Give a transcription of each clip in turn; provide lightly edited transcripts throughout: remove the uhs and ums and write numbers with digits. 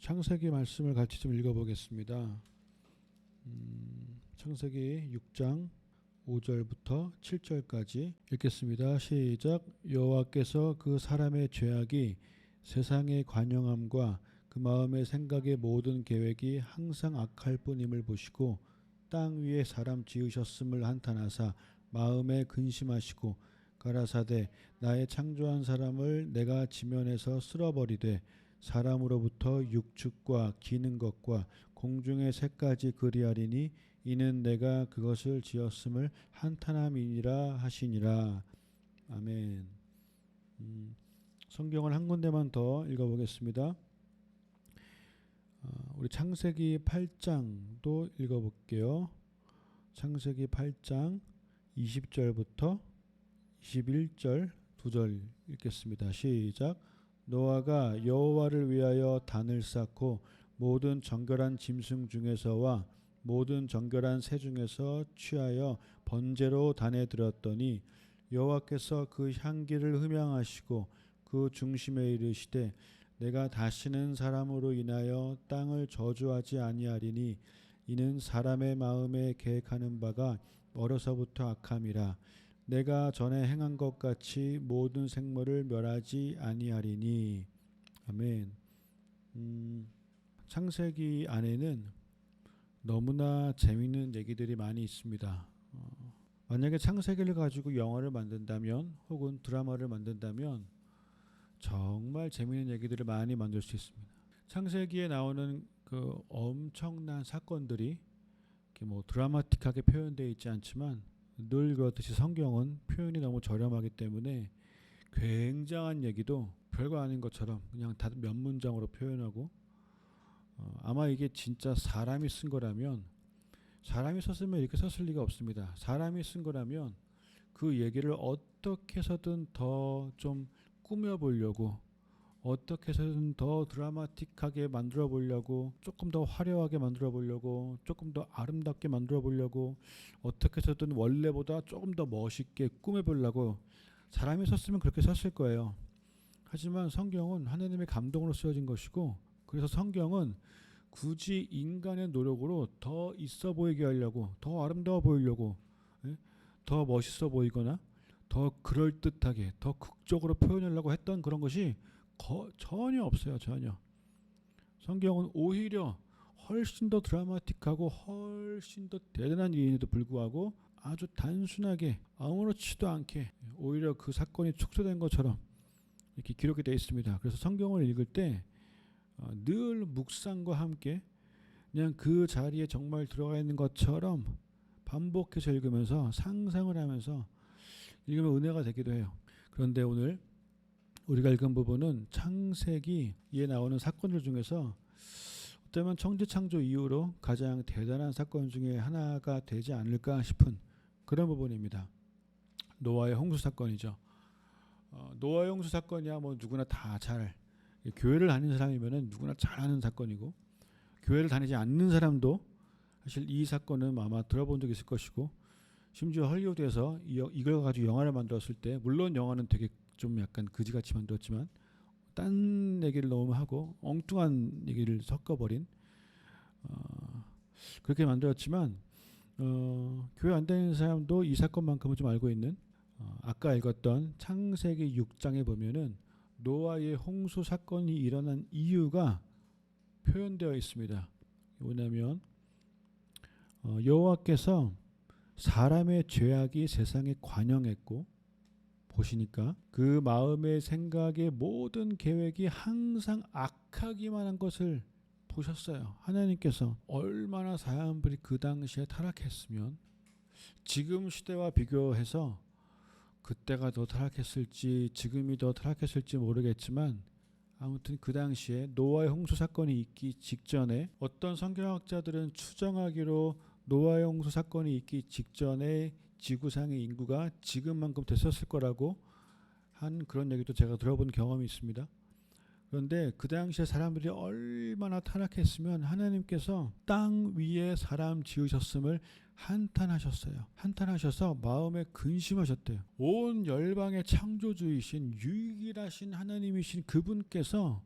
창세기 말씀을 같이 좀 읽어보겠습니다. 창세기 6장 5절부터 7절까지 읽겠습니다. 시작. 여호와께서 그 사람의 죄악이 세상의 관영함과 그 마음의 생각의 모든 계획이 항상 악할 뿐임을 보시고 땅 위에 사람 지으셨음을 한탄하사 마음에 근심하시고 가라사대 나의 창조한 사람을 내가 지면에서 쓸어버리되 사람으로부터 육축과 기는 것과 공중의 새까지 그리하리니 이는 내가 그것을 지었음을 한탄함이니라 하시니라. 아멘. 성경을 한 군데만 더 읽어보겠습니다. 우리 창세기 8장도 읽어볼게요. 창세기 8장 20절부터 21절 2절 읽겠습니다. 시작. 노아가 여호와를 위하여 단을 쌓고 모든 정결한 짐승 중에서와 모든 정결한 새 중에서 취하여 번제로 단에 들었더니 여호와께서 그 향기를 흠양하시고 그 중심에 이르시되 내가 다시는 사람으로 인하여 땅을 저주하지 아니하리니 이는 사람의 마음에 계획하는 바가 어려서부터 악함이라. 내가 전에 행한 것 같이 모든 생물을 멸하지 아니하리니. 아멘. 창세기 안에는 너무나 재미있는 얘기들이 많이 있습니다. 만약에 창세기를 가지고 영화를 만든다면 혹은 드라마를 만든다면 정말 재미있는 얘기들을 많이 만들 수 있습니다. 창세기에 나오는 그 엄청난 사건들이 이렇게 뭐 드라마틱하게 표현되어 있지 않지만 늘 그렇듯이 성경은 표현이 너무 저렴하기 때문에 굉장한 얘기도 별거 아닌 것처럼 그냥 다 몇 문장으로 표현하고 아마 이게 진짜 사람이 쓴 거라면 사람이 썼으면 이렇게 썼을 리가 없습니다. 사람이 쓴 거라면 그 얘기를 어떻게 해서든 더 좀 꾸며보려고 어떻게 해서든 더 드라마틱하게 만들어 보려고 조금 더 화려하게 만들어 보려고 조금 더 아름답게 만들어 보려고 어떻게 해서든 원래보다 조금 더 멋있게 꾸며 보려고 사람이 썼으면 그렇게 썼을 거예요. 하지만 성경은 하나님의 감동으로 쓰여진 것이고 그래서 성경은 굳이 인간의 노력으로 더 있어 보이게 하려고 더 아름다워 보이려고 더 멋있어 보이거나 더 그럴듯하게 더 극적으로 표현하려고 했던 그런 것이 전혀 없어요. 전혀. 성경은 오히려 훨씬 더 드라마틱하고 훨씬 더 대단한 일에도 불구하고 아주 단순하게 아무렇지도 않게 오히려 그 사건이 축소된 것처럼 이렇게 기록이 되어 있습니다. 그래서 성경을 읽을 때 늘 묵상과 함께 그냥 그 자리에 정말 들어가 있는 것처럼 반복해서 읽으면서 상상을 하면서 읽으면 은혜가 되기도 해요. 그런데 오늘 우리가 읽은 부분은 창세기에 나오는 사건들 중에서 어쩌면 천지창조 이후로 가장 대단한 사건 중에 하나가 되지 않을까 싶은 그런 부분입니다. 노아의 홍수 사건이죠. 노아의 홍수 사건이야 뭐 누구나 다 잘 교회를 다니는 사람이면은 누구나 잘 아는 사건이고 교회를 다니지 않는 사람도 사실 이 사건은 아마 들어본 적 있을 것이고 심지어 헐리우드에서 이걸 가지고 영화를 만들었을 때 물론 영화는 되게 좀 약간 그지같이 만들었지만 딴 얘기를 너무 하고 엉뚱한 얘기를 섞어버린 그렇게 만들었지만 교회 안 다니는 사람도 이 사건만큼은 좀 알고 있는 아까 읽었던 창세기 6장에 보면은 노아의 홍수 사건이 일어난 이유가 표현되어 있습니다. 뭐냐면 여호와께서 사람의 죄악이 세상에 관영했고 보시니까 그 마음의 생각의 모든 계획이 항상 악하기만 한 것을 보셨어요. 하나님께서 얼마나 사람들이 그 당시에 타락했으면 지금 시대와 비교해서 그때가 더 타락했을지 지금이 더 타락했을지 모르겠지만 아무튼 그 당시에 노아의 홍수 사건이 있기 직전에 어떤 성경학자들은 추정하기로 노아의 홍수 사건이 있기 직전에 지구상의 인구가 지금만큼 됐었을 거라고 한 그런 얘기도 제가 들어본 경험이 있습니다. 그런데 그 당시에 사람들이 얼마나 타락했으면 하나님께서 땅 위에 사람 지으셨음을 한탄하셨어요. 한탄하셔서 마음에 근심하셨대요. 온 열방의 창조주이신 유일하신 하나님이신 그분께서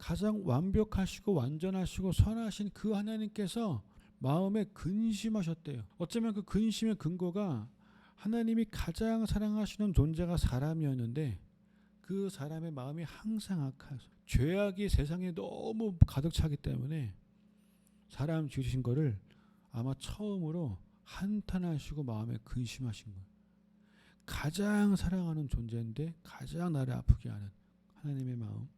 가장 완벽하시고 완전하시고 선하신 그 하나님께서 마음에 근심하셨대요. 어쩌면 그 근심의 근거가 하나님이 가장 사랑하시는 존재가 사람이었는데 그 사람의 마음이 항상 악해서 죄악이 세상에 너무 가득 차기 때문에 사람 지으신 거를 아마 처음으로 한탄하시고 마음에 근심하신 거예요. 가장 사랑하는 존재인데 가장 나를 아프게 하는 하나님의 마음.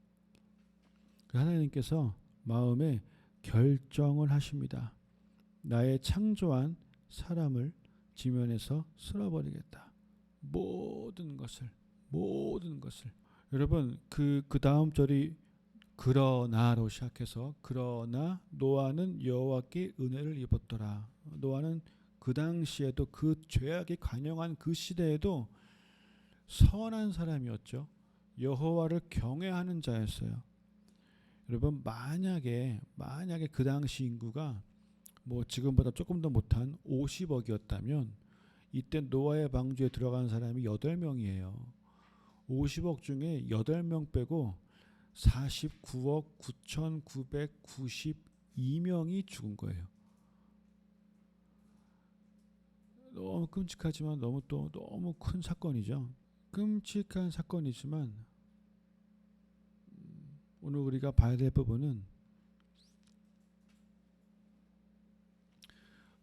그 하나님께서 마음에 결정을 하십니다. 나의 창조한 사람을 지면에서 쓸어버리겠다. 모든 것을. 여러분 그 다음 절이 그러나로 시작해서 그러나 노아는 여호와께 은혜를 입었더라. 노아는 그 당시에도 그 죄악이 관영한 그 시대에도 선한 사람이었죠. 여호와를 경외하는 자였어요. 여러분 만약에 그 당시 인구가 뭐 지금보다 조금 더 못한 50억이었다면 이때 노아의 방주에 들어간 사람이 8명이에요. 50억 중에 8명 빼고 49억 9,992명이 죽은 거예요. 너무 끔찍하지만 너무 큰 사건이죠. 끔찍한 사건이지만 오늘 우리가 봐야 될 부분은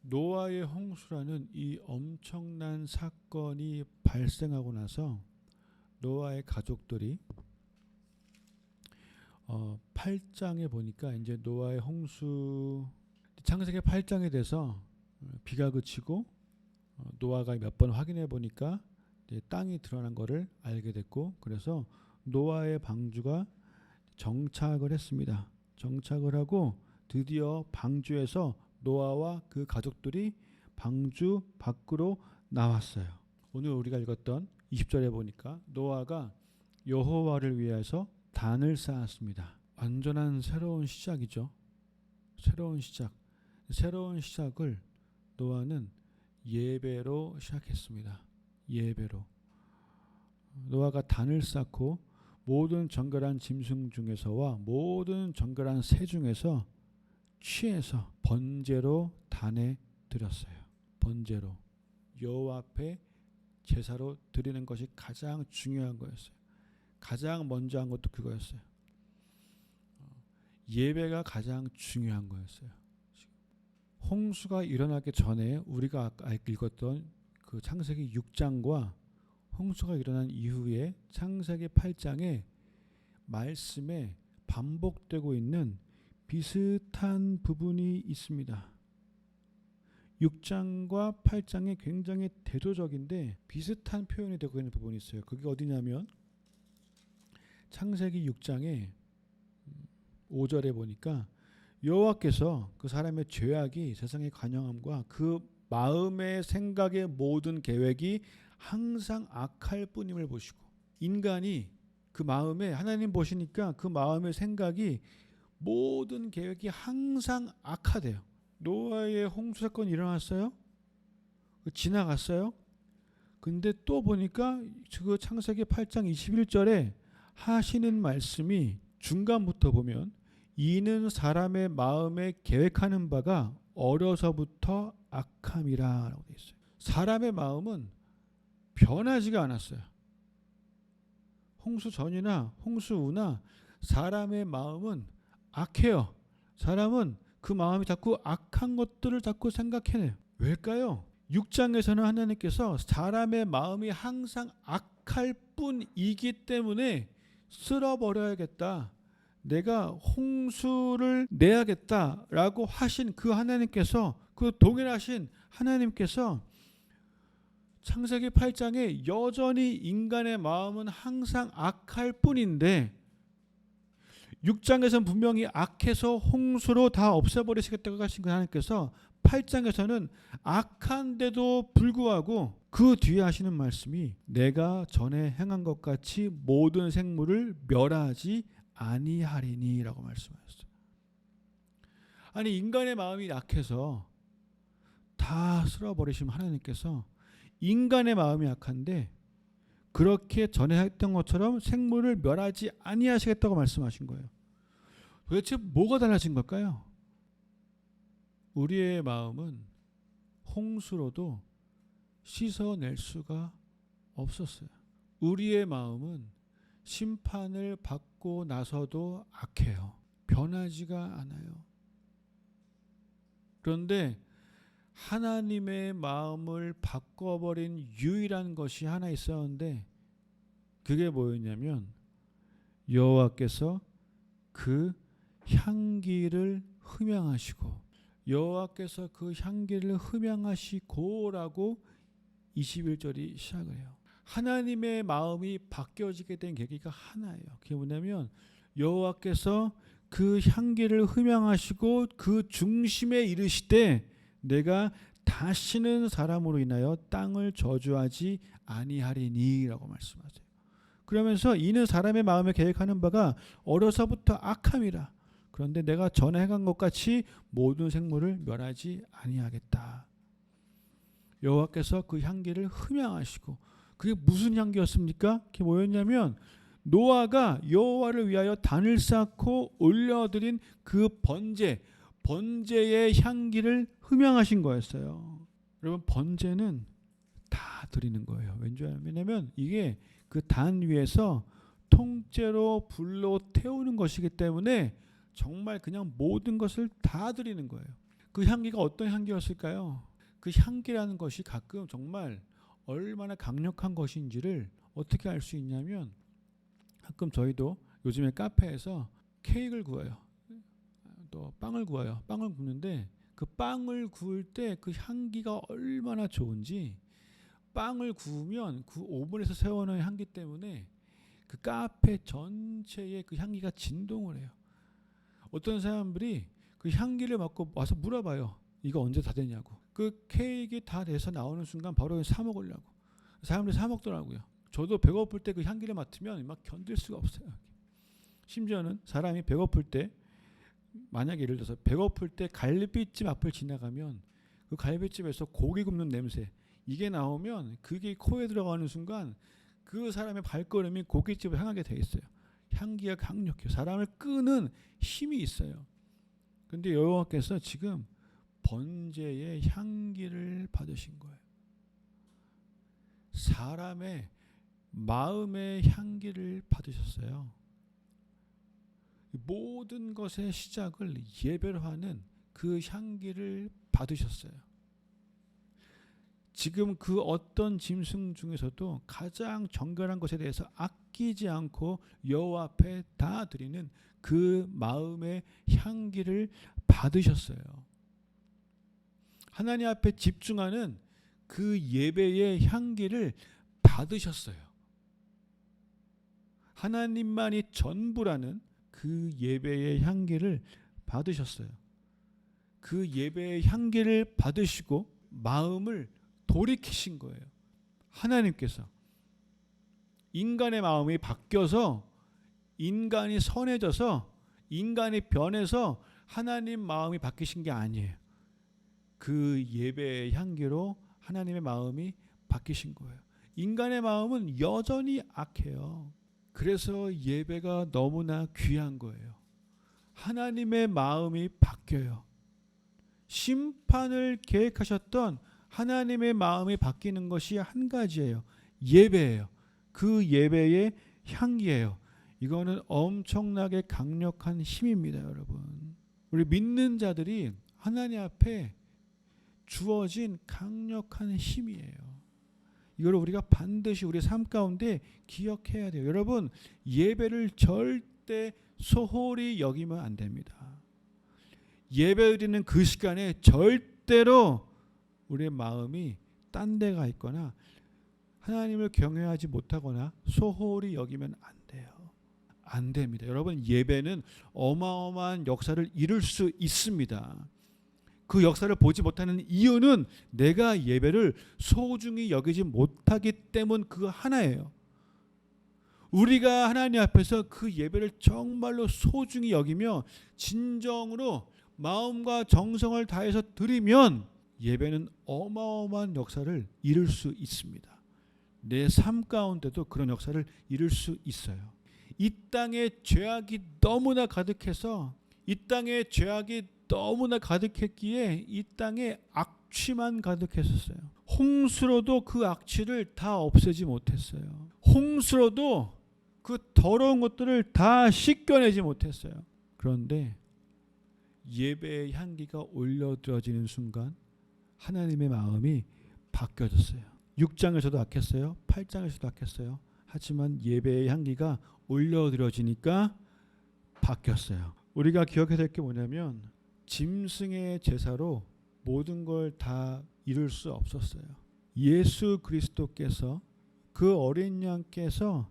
노아의 홍수라는 이 엄청난 사건이 발생하고 나서 노아의 가족들이 8장에 보니까 이제 노아의 홍수 창세기 8장에 대해서 비가 그치고 노아가 몇 번 확인해 보니까 땅이 드러난 거를 알게 됐고 그래서 노아의 방주가 정착을 했습니다. 정착을 하고 드디어 방주에서 노아와 그 가족들이 방주 밖으로 나왔어요. 오늘 우리가 읽었던 20절에 보니까 노아가 여호와를 위해서 단을 쌓았습니다. 완전한 새로운 시작이죠. 새로운 시작을 노아는 예배로 시작했습니다. 예배로. 노아가 단을 쌓고 모든 정결한 짐승 중에서와 모든 정결한 새 중에서 취해서 번제로 단에 드렸어요. 번제로 여호와 앞에 제사로 드리는 것이 가장 중요한 거였어요. 가장 먼저 한 것도 그거였어요. 예배가 가장 중요한 거였어요. 홍수가 일어나기 전에 우리가 아까 읽었던 그 창세기 6장과 홍수가 일어난 이후에 창세기 8장의 말씀에 반복되고 있는 비슷한 부분이 있습니다. 6장과 8장에 굉장히 대조적인데 비슷한 표현이 되고 있는 부분이 있어요. 그게 어디냐면 창세기 6장에 5절에 보니까 여호와께서 그 사람의 죄악이 세상의 관영함과 그 마음의 생각의 모든 계획이 항상 악할 뿐임을 보시고 인간이 그 마음에 하나님 보시니까 그 마음의 생각이 모든 계획이 항상 악하대요. 노아의 홍수 사건이 일어났어요. 지나갔어요. 근데 또 보니까 그 창세기 8장 21절에 하시는 말씀이 중간부터 보면 이는 사람의 마음에 계획하는 바가 어려서부터 악함이라 라고 되어 있어요. 사람의 마음은 변하지가 않았어요. 홍수 전이나 홍수 후나 사람의 마음은 악해요. 사람은 그 마음이 자꾸 악한 것들을 자꾸 생각해내요. 왜일까요? 6장에서는 하나님께서 사람의 마음이 항상 악할 뿐이기 때문에 쓸어버려야겠다. 내가 홍수를 내야겠다라고 하신 그 하나님께서 그 동일하신 하나님께서 창세기 8장에 여전히 인간의 마음은 항상 악할 뿐인데 6장에서는 분명히 악해서 홍수로 다 없애버리시겠다고 하신 그 하나님께서 8장에서는 악한데도 불구하고 그 뒤에 하시는 말씀이 내가 전에 행한 것 같이 모든 생물을 멸하지 아니하리니 라고 말씀하셨어요. 아니 인간의 마음이 약해서 다 쓸어버리시면 하나님께서 인간의 마음이 약한데 그렇게 전에 했던 것처럼 생물을 멸하지 아니하시겠다고 말씀하신 거예요. 도대체 뭐가 달라진 걸까요? 우리의 마음은 홍수로도 씻어낼 수가 없었어요. 우리의 마음은 심판을 받고 나서도 악해요. 변하지가 않아요. 그런데 하나님의 마음을 바꿔버린 유일한 것이 하나 있었는데 그게 뭐였냐면 여호와께서 그 향기를 흠양하시고 여호와께서 그 향기를 흠양하시고라고 21절이 시작을 해요. 하나님의 마음이 바뀌어지게 된 계기가 하나예요. 그게 뭐냐면 여호와께서 그 향기를 흠양하시고 그 중심에 이르시되 내가 다시는 사람으로 인하여 땅을 저주하지 아니하리니라고 말씀하세요. 그러면서 이는 사람의 마음에 계획하는 바가 어려서부터 악함이라. 그런데 내가 전에 행한 것 같이 모든 생물을 멸하지 아니하겠다. 여호와께서 그 향기를 흠양하시고 그게 무슨 향기였습니까? 그게 뭐였냐면 노아가 여호와를 위하여 단을 쌓고 올려드린 그 번제의 향기를 흠양하신 거였어요. 여러분 번제는 다 드리는 거예요. 왜냐하면 이게 그 단 위에서 통째로 불로 태우는 것이기 때문에 정말 그냥 모든 것을 다 드리는 거예요. 그 향기가 어떤 향기였을까요? 그 향기라는 것이 가끔 정말 얼마나 강력한 것인지를 어떻게 알 수 있냐면 가끔 저희도 요즘에 카페에서 케이크를 구워요. 또 빵을 구워요. 빵을 굽는데 그 빵을 구울 때 그 향기가 얼마나 좋은지 빵을 구우면 그 오븐에서 세워놓은 향기 때문에 그 카페 전체에 그 향기가 진동을 해요. 어떤 사람들이 그 향기를 맡고 와서 물어봐요. 이거 언제 다 되냐고. 그 케이크 다 돼서 나오는 순간 바로 사 먹으려고. 사람들이 사 먹더라고요. 저도 배고플 때 그 향기를 맡으면 막 견딜 수가 없어요. 심지어는 사람이 배고플 때 만약에 예를 들어서 배고플 때 갈비집 앞을 지나가면 그 갈비집에서 고기 굽는 냄새 이게 나오면 그게 코에 들어가는 순간 그 사람의 발걸음이 고깃집을 향하게 돼 있어요. 향기가 강력해요. 사람을 끄는 힘이 있어요. 그런데 여호와께서 지금 번제의 향기를 받으신 거예요. 사람의 마음의 향기를 받으셨어요. 모든 것의 시작을 예배로 하는 그 향기를 받으셨어요. 지금 그 어떤 짐승 중에서도 가장 정결한 것에 대해서 아끼지 않고 여호와 앞에 다 드리는 그 마음의 향기를 받으셨어요. 하나님 앞에 집중하는 그 예배의 향기를 받으셨어요. 하나님만이 전부라는 그 예배의 향기를 받으셨어요. 그 예배의 향기를 받으시고 마음을 돌이키신 거예요. 하나님께서 인간의 마음이 바뀌어서 인간이 선해져서 인간이 변해서 하나님 마음이 바뀌신 게 아니에요. 그 예배의 향기로 하나님의 마음이 바뀌신 거예요. 인간의 마음은 여전히 악해요. 그래서 예배가 너무나 귀한 거예요. 하나님의 마음이 바뀌어요. 심판을 계획하셨던 하나님의 마음이 바뀌는 것이 한 가지예요. 예배예요. 그 예배의 향기예요. 이거는 엄청나게 강력한 힘입니다, 여러분. 우리 믿는 자들이 하나님 앞에 주어진 강력한 힘이에요. 이걸 우리가 반드시 우리 삶 가운데 기억해야 돼요. 여러분, 예배를 절대 소홀히 여기면 안 됩니다. 예배 드리는 그 시간에 절대로 우리의 마음이 딴 데가 있거나 하나님을 경외하지 못하거나 소홀히 여기면 안 돼요. 안 됩니다. 여러분, 예배는 어마어마한 역사를 이룰 수 있습니다. 그 역사를 보지 못하는 이유는 내가 예배를 소중히 여기지 못하기 때문 그 하나예요. 우리가 하나님 앞에서 그 예배를 정말로 소중히 여기며 진정으로 마음과 정성을 다해서 드리면 예배는 어마어마한 역사를 이룰 수 있습니다. 내 삶 가운데도 그런 역사를 이룰 수 있어요. 이 땅에 죄악이 너무나 가득해서 이 땅에 죄악이 너무나 가득했기에 이 땅에 악취만 가득했었어요. 홍수로도 그 악취를 다 없애지 못했어요. 홍수로도 그 더러운 것들을 다 씻겨내지 못했어요. 그런데 예배의 향기가 올려들어지는 순간 하나님의 마음이 바뀌어졌어요. 6장에서도 악했어요. 8장에서도 악했어요. 하지만 예배의 향기가 올려들어지니까 바뀌었어요. 우리가 기억해야 될 게 뭐냐면 짐승의 제사로 모든 걸 다 이룰 수 없었어요. 예수 그리스도께서 그 어린 양께서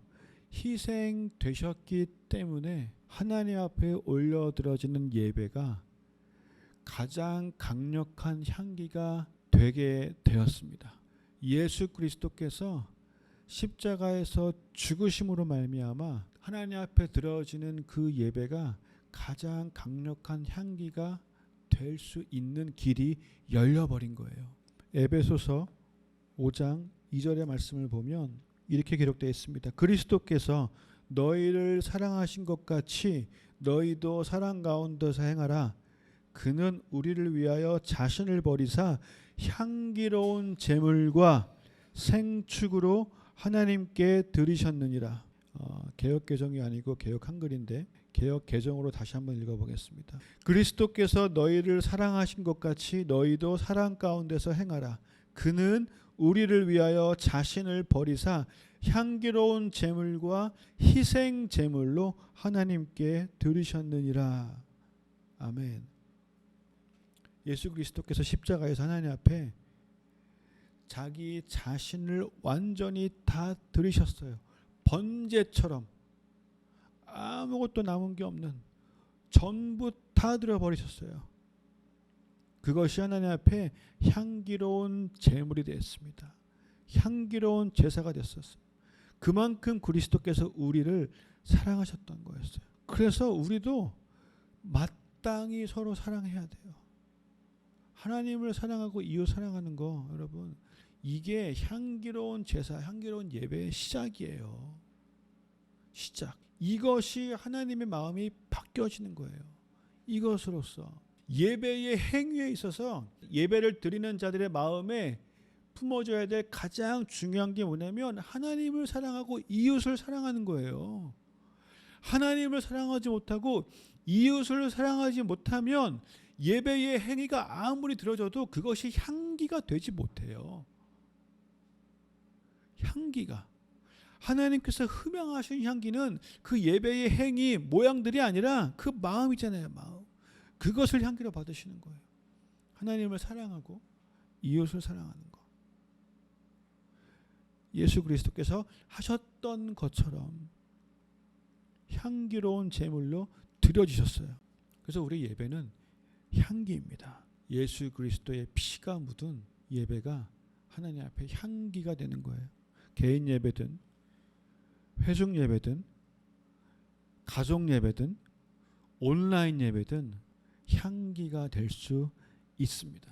희생되셨기 때문에 하나님 앞에 올려들어지는 예배가 가장 강력한 향기가 되게 되었습니다. 예수 그리스도께서 십자가에서 죽으심으로 말미암아 하나님 앞에 들어지는 그 예배가 가장 강력한 향기가 될 수 있는 길이 열려버린 거예요. 에베소서 5장 2절의 말씀을 보면 이렇게 기록되어 있습니다. 그리스도께서 너희를 사랑하신 것 같이 너희도 사랑 가운데서 행하라. 그는 우리를 위하여 자신을 버리사 향기로운 제물과 생축으로 하나님께 드리셨느니라. 개역 개정이 아니고 개역 한글인데 개역 개정으로 다시 한번 읽어보겠습니다. 그리스도께서 너희를 사랑하신 것 같이 너희도 사랑 가운데서 행하라. 그는 우리를 위하여 자신을 버리사 향기로운 제물과 희생 제물로 하나님께 드리셨느니라. 아멘. 예수 그리스도께서 십자가에서 하나님 앞에 자기 자신을 완전히 다 드리셨어요. 번제처럼 아무것도 남은 게 없는 전부 다 드려버리셨어요. 그것이 하나님 앞에 향기로운 제물이 되었습니다. 향기로운 제사가 됐었어요. 그만큼 그리스도께서 우리를 사랑하셨던 거였어요. 그래서 우리도 마땅히 서로 사랑해야 돼요. 하나님을 사랑하고 이웃 사랑하는 거 여러분 이게 향기로운 제사, 향기로운 예배의 시작이에요. 시작. 이것이 하나님의 마음이 바뀌어지는 거예요. 이것으로서 예배의 행위에 있어서 예배를 드리는 자들의 마음에 품어져야 될 가장 중요한 게 뭐냐면 하나님을 사랑하고 이웃을 사랑하는 거예요. 하나님을 사랑하지 못하고 이웃을 사랑하지 못하면 예배의 행위가 아무리 들어져도 그것이 향기가 되지 못해요. 향기가. 하나님께서 흠양하신 향기는 그 예배의 행위 모양들이 아니라 그 마음이잖아요. 마음. 그것을 향기로 받으시는 거예요. 하나님을 사랑하고 이웃을 사랑하는 거. 예수 그리스도께서 하셨던 것처럼 향기로운 제물로 드려주셨어요. 그래서 우리 예배는 향기입니다. 예수 그리스도의 피가 묻은 예배가 하나님 앞에 향기가 되는 거예요. 개인 예배든 회중 예배든 가족 예배든 온라인 예배든 향기가 될 수 있습니다.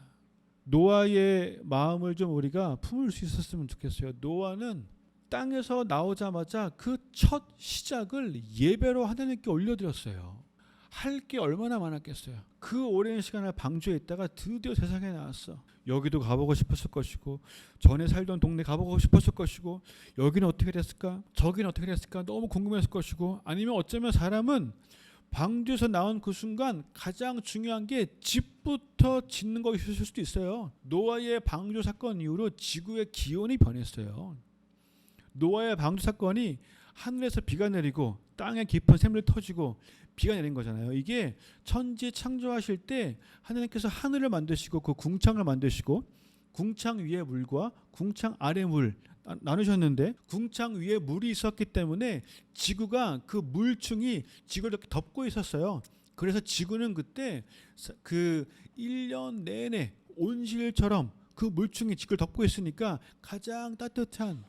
노아의 마음을 좀 우리가 품을 수 있었으면 좋겠어요. 노아는 땅에서 나오자마자 그 첫 시작을 예배로 하나님께 올려드렸어요. 할 게 얼마나 많았겠어요. 그 오랜 시간을 방주에 있다가 드디어 세상에 나왔어. 여기도 가보고 싶었을 것이고 전에 살던 동네 가보고 싶었을 것이고 여기는 어떻게 됐을까? 저기는 어떻게 됐을까? 너무 궁금했을 것이고 아니면 어쩌면 사람은 방주에서 나온 그 순간 가장 중요한 게 집부터 짓는 것이 있을 수도 있어요. 노아의 방주 사건 이후로 지구의 기온이 변했어요. 노아의 방주 사건이 하늘에서 비가 내리고 땅에 깊은 샘물이 터지고 비가 내린 거잖아요. 이게 천지 창조하실 때 하나님께서 하늘을 만드시고 그 궁창을 만드시고 궁창 위에 물과 궁창 아래 물 나누셨는데 궁창 위에 물이 있었기 때문에 지구가 그 물층이 지구를 이렇게 덮고 있었어요. 그래서 지구는 그때 그 1년 내내 온실처럼 그 물층이 지구를 덮고 있으니까 가장 따뜻한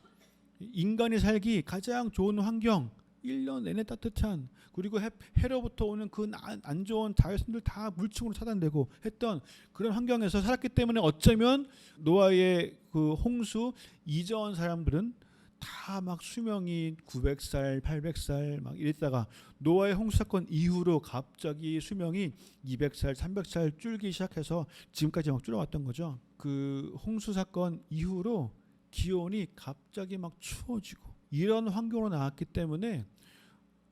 인간이 살기 가장 좋은 환경 1년 내내 따뜻한 그리고 해로부터 오는 그 안 좋은 자외선들 다 물층으로 차단되고 했던 그런 환경에서 살았기 때문에 어쩌면 노아의 그 홍수 이전 사람들은 다 막 수명이 900살, 800살 막 이랬다가 노아의 홍수 사건 이후로 갑자기 수명이 200살, 300살 줄기 시작해서 지금까지 막 줄어왔던 거죠. 그 홍수 사건 이후로 기온이 갑자기 막 추워지고 이런 환경으로 나왔기 때문에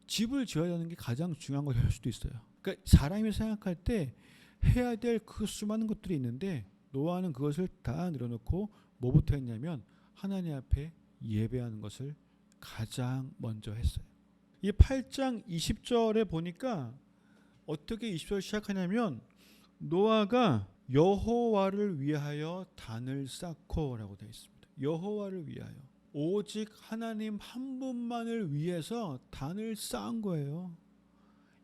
집을 지어야 하는 게 가장 중요한 것일 수도 있어요. 그러니까 사람이 생각할 때 해야 될 그 수많은 것들이 있는데 노아는 그것을 다 내려놓고 뭐부터 했냐면 하나님 앞에 예배하는 것을 가장 먼저 했어요. 이 8장 20절에 보니까 어떻게 20절 시작하냐면 노아가 여호와를 위하여 단을 쌓고라고 되어 있습니다. 여호와를 위하여 오직 하나님 한 분만을 위해서 단을 쌓은 거예요.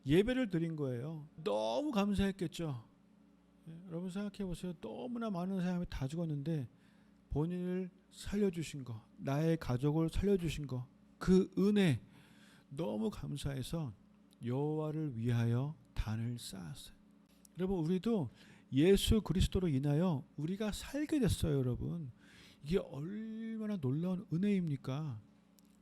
예배를 드린 거예요. 너무 감사했겠죠. 여러분 생각해 보세요. 너무나 많은 사람이 다 죽었는데 본인을 살려주신 거, 나의 가족을 살려주신 거, 그 은혜 너무 감사해서 여호와를 위하여 단을 쌓았어요. 여러분 우리도 예수 그리스도로 인하여 우리가 살게 됐어요. 여러분 이게 얼마나 놀라운 은혜입니까?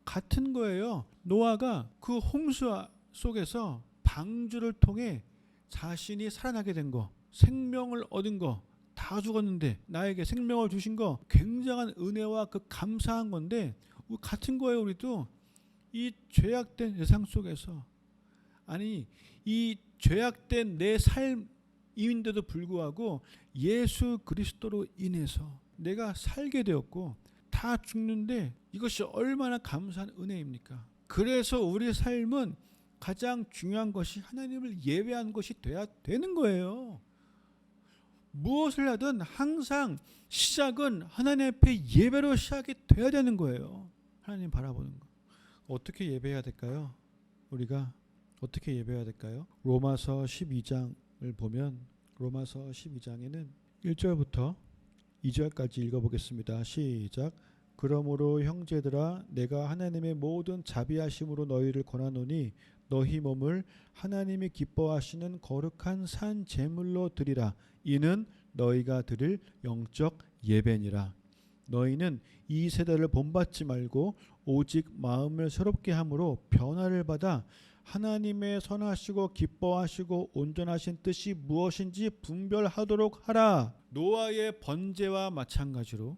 같은 거예요. 노아가 그 홍수 속에서 방주를 통해 자신이 살아나게 된 거, 생명을 얻은 거, 다 죽었는데 나에게 생명을 주신 거 굉장한 은혜와 그 감사한 건데 같은 거예요. 우리도 이 죄악된 세상 속에서 아니 이 죄악된 내 삶인데도 불구하고 예수 그리스도로 인해서 내가 살게 되었고 다 죽는데 이것이 얼마나 감사한 은혜입니까? 그래서 우리 삶은 가장 중요한 것이 하나님을 예배하는 것이 돼야 되는 거예요. 무엇을 하든 항상 시작은 하나님 앞에 예배로 시작이 돼야 되는 거예요. 하나님 바라보는 거. 어떻게 예배해야 될까요? 우리가 어떻게 예배해야 될까요? 로마서 12장을 보면 로마서 12장에는 1절부터 2절까지 읽어보겠습니다. 시작. 그러므로 형제들아 내가 하나님의 모든 자비하심으로 너희를 권하노니 너희 몸을 하나님이 기뻐하시는 거룩한 산 제물로 드리라. 이는 너희가 드릴 영적 예배니라. 너희는 이 세대를 본받지 말고 오직 마음을 새롭게 함으로 변화를 받아 하나님의 선하시고 기뻐하시고 온전하신 뜻이 무엇인지 분별하도록 하라. 노아의 번제와 마찬가지로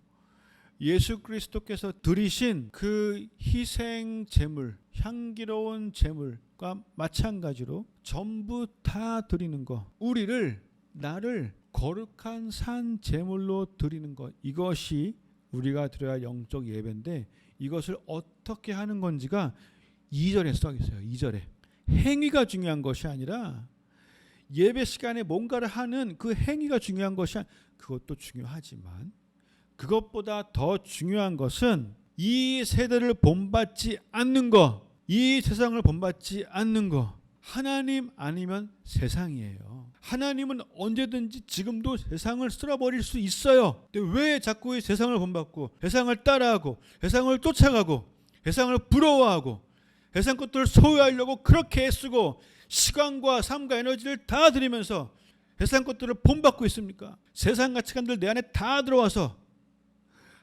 예수 그리스도께서 드리신 그 희생 제물, 향기로운 제물과 마찬가지로 전부 다 드리는 것, 나를 거룩한 산 제물로 드리는 것, 이것이 우리가 드려야 영적 예배인데 이것을 어떻게 하는 건지가 2절에 써 있어요. 2절에 행위가 중요한 것이 아니라 예배 시간에 뭔가를 하는 그 행위가 중요한 것이 그것도 중요하지만 그것보다 더 중요한 것은 이 세대를 본받지 않는 거, 이 세상을 본받지 않는 거, 하나님 아니면 세상이에요. 하나님은 언제든지 지금도 세상을 쓸어버릴 수 있어요. 근데 왜 자꾸 이 세상을 본받고 세상을 따라하고 세상을 쫓아가고 세상을 부러워하고 세상 것들을 소유하려고 그렇게 애쓰고 시간과 삶과 에너지를 다 들이면서 세상 것들을 본받고 있습니까? 세상 가치관들 내 안에 다 들어와서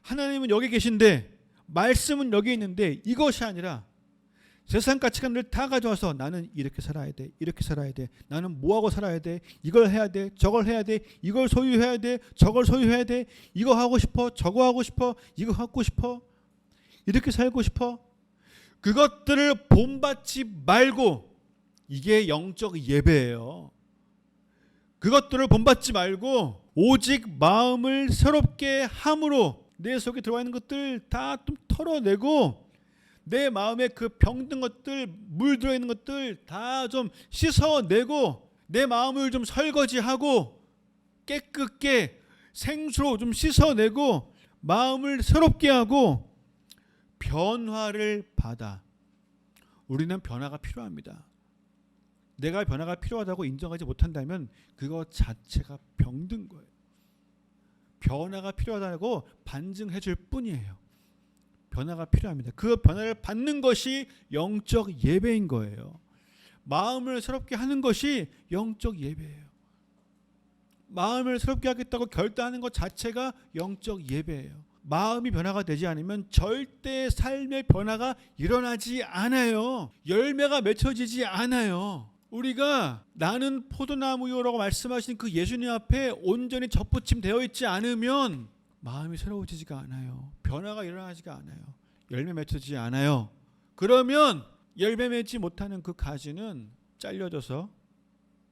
하나님은 여기 계신데 말씀은 여기 있는데 이것이 아니라 세상 가치관들 다 가져와서 나는 이렇게 살아야 돼, 이렇게 살아야 돼, 나는 뭐하고 살아야 돼, 이걸 해야 돼, 저걸 해야 돼, 이걸 소유해야 돼, 저걸 소유해야 돼, 이거 하고 싶어, 저거 하고 싶어, 이거 갖고 싶어, 이렇게 살고 싶어. 그것들을 본받지 말고, 이게 영적 예배예요. 그것들을 본받지 말고 오직 마음을 새롭게 함으로 내 속에 들어와 있는 것들 다 좀 털어내고 내 마음에 그 병든 것들, 물 들어있는 것들 다 좀 씻어내고 내 마음을 좀 설거지하고 깨끗게 생수로 좀 씻어내고 마음을 새롭게 하고 변화를 받아. 우리는 변화가 필요합니다. 내가 변화가 필요하다고 인정하지 못한다면 그거 자체가 병든 거예요. 변화가 필요하다고 반증해 줄 뿐이에요. 변화가 필요합니다. 그 변화를 받는 것이 영적 예배인 거예요. 마음을 새롭게 하는 것이 영적 예배예요. 마음을 새롭게 하겠다고 결단하는 것 자체가 영적 예배예요. 마음이 변화가 되지 않으면 절대 삶의 변화가 일어나지 않아요. 열매가 맺혀지지 않아요. 우리가 나는 포도나무요라고 말씀하신 그 예수님 앞에 온전히 접붙임되어 있지 않으면 마음이 새로워지지가 않아요. 변화가 일어나지가 않아요. 열매 맺혀지지 않아요. 그러면 열매 맺지 못하는 그 가지는 잘려져서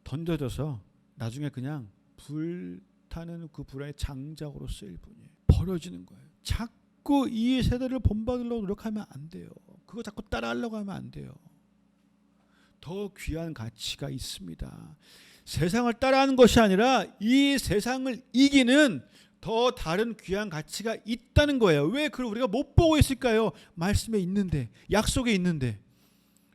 던져져서 나중에 그냥 불타는 그 불의 장작으로 쓰일 뿐이에요. 버려지는 거예요. 자꾸 이 세대를 본받으려고 노력하면 안 돼요. 그거 자꾸 따라하려고 하면 안 돼요. 더 귀한 가치가 있습니다. 세상을 따라하는 것이 아니라 이 세상을 이기는 더 다른 귀한 가치가 있다는 거예요. 왜 그걸 우리가 못 보고 있을까요? 말씀에 있는데, 약속에 있는데.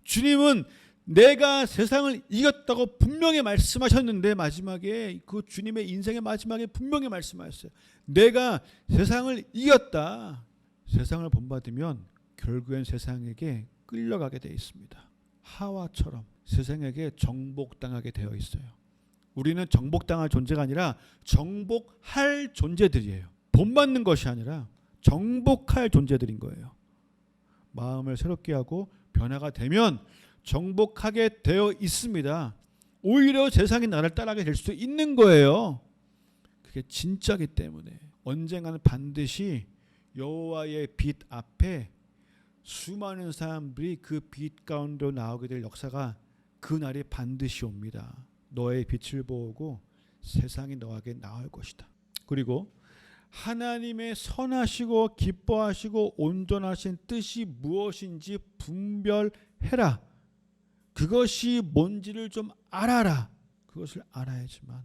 주님은 내가 세상을 이겼다고 분명히 말씀하셨는데 마지막에 그 주님의 인생의 마지막에 분명히 말씀하셨어요. 내가 세상을 이겼다. 세상을 본받으면 결국엔 세상에게 끌려가게 되어 있습니다. 하와처럼 세상에게 정복당하게 되어 있어요. 우리는 정복당할 존재가 아니라 정복할 존재들이에요. 본받는 것이 아니라 정복할 존재들인 거예요. 마음을 새롭게 하고 변화가 되면 정복하게 되어 있습니다. 오히려 세상이 나를 따라하게 될 수도 있는 거예요. 그게 진짜기 때문에 언젠가는 반드시 여호와의 빛 앞에 수많은 사람들이 그 빛 가운데로 나오게 될 역사가 그날이 반드시 옵니다. 너의 빛을 보고 세상이 너에게 나올 것이다. 그리고 하나님의 선하시고 기뻐하시고 온전하신 뜻이 무엇인지 분별해라. 그것이 뭔지를 좀 알아라. 그것을 알아야지만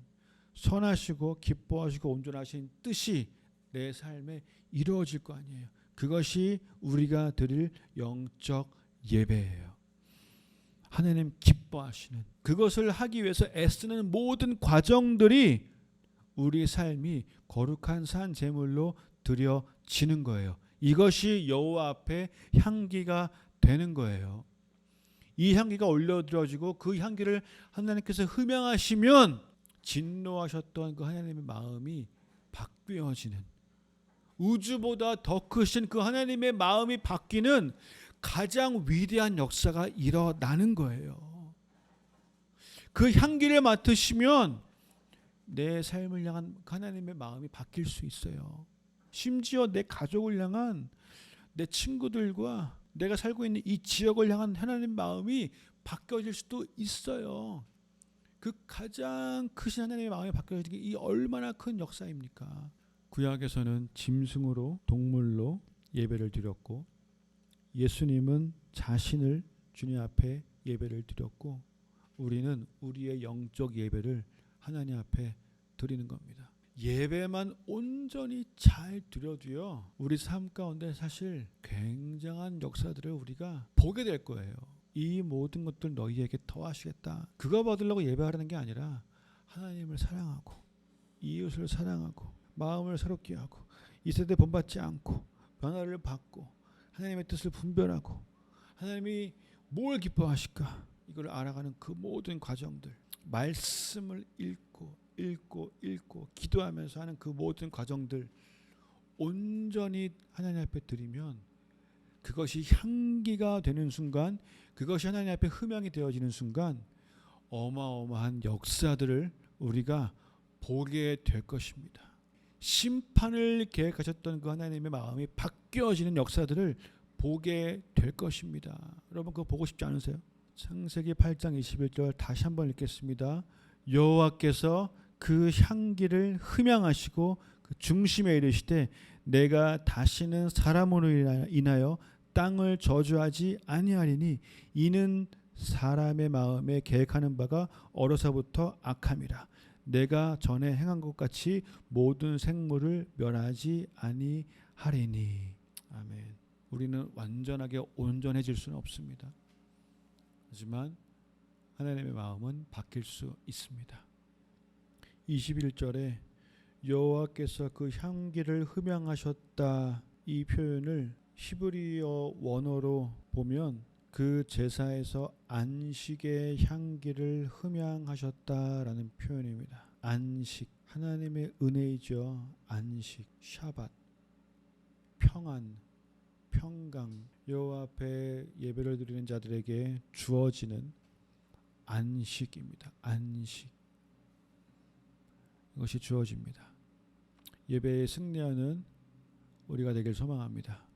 선하시고 기뻐하시고 온전하신 뜻이 내 삶에 이루어질 거 아니에요. 그것이 우리가 드릴 영적 예배예요. 하나님 기뻐하시는 그것을 하기 위해서 애쓰는 모든 과정들이 우리 삶이 거룩한 산 제물로 드려지는 거예요. 이것이 여호와 앞에 향기가 되는 거예요. 이 향기가 올려드려지고 그 향기를 하나님께서 흠양하시면 진노하셨던 그 하나님의 마음이 바뀌어지는, 우주보다 더 크신 그 하나님의 마음이 바뀌는 가장 위대한 역사가 일어나는 거예요. 그 향기를 맡으시면 내 삶을 향한 하나님의 마음이 바뀔 수 있어요. 심지어 내 가족을 향한, 내 친구들과 내가 살고 있는 이 지역을 향한 하나님 마음이 바뀌어질 수도 있어요. 그 가장 크신 하나님의 마음이 바뀌어지는 게 이 얼마나 큰 역사입니까? 구약에서는 짐승으로, 동물로 예배를 드렸고, 예수님은 자신을 주님 앞에 예배를 드렸고, 우리는 우리의 영적 예배를 하나님 앞에 드리는 겁니다. 예배만 온전히 잘 드려도요, 우리 삶 가운데 사실 굉장한 역사들을 우리가 보게 될 거예요. 이 모든 것들 너희에게 더하시겠다. 그거 받으려고 예배하려는 게 아니라 하나님을 사랑하고 이웃을 사랑하고 마음을 새롭게 하고 이 세대 본받지 않고 변화를 받고 하나님의 뜻을 분별하고 하나님이 뭘 기뻐하실까 이걸 알아가는 그 모든 과정들, 말씀을 읽고 기도하면서 하는 그 모든 과정들 온전히 하나님 앞에 드리면 그것이 향기가 되는 순간, 그것이 하나님 앞에 흠양이 되어지는 순간 어마어마한 역사들을 우리가 보게 될 것입니다. 심판을 계획하셨던 그 하나님의 마음이 바뀌어지는 역사들을 보게 될 것입니다. 여러분 그거 보고 싶지 않으세요? 창세기 8장 21절 다시 한번 읽겠습니다. 여호와께서 그 향기를 흠양하시고 그 중심에 이르시되 내가 다시는 사람으로 인하여 땅을 저주하지 아니하리니 이는 사람의 마음에 계획하는 바가 어려서부터 악함이라. 내가 전에 행한 것 같이 모든 생물을 멸하지 아니하리니. 아멘. 우리는 완전하게 온전해질 수는 없습니다. 하지만 하나님의 마음은 바뀔 수 있습니다. 21절에 여호와께서 그 향기를 흠양하셨다 이 표현을 히브리어 원어로 보면 그 제사에서 안식의 향기를 흠양하셨다라는 표현입니다. 안식, 하나님의 은혜이죠. 안식, 샤밧. 평안, 평강, 여호와 앞에 예배를 드리는 자들에게 주어지는 안식입니다. 안식. 이것이 주어집니다. 예배에 승리하는 우리가 되길 소망합니다.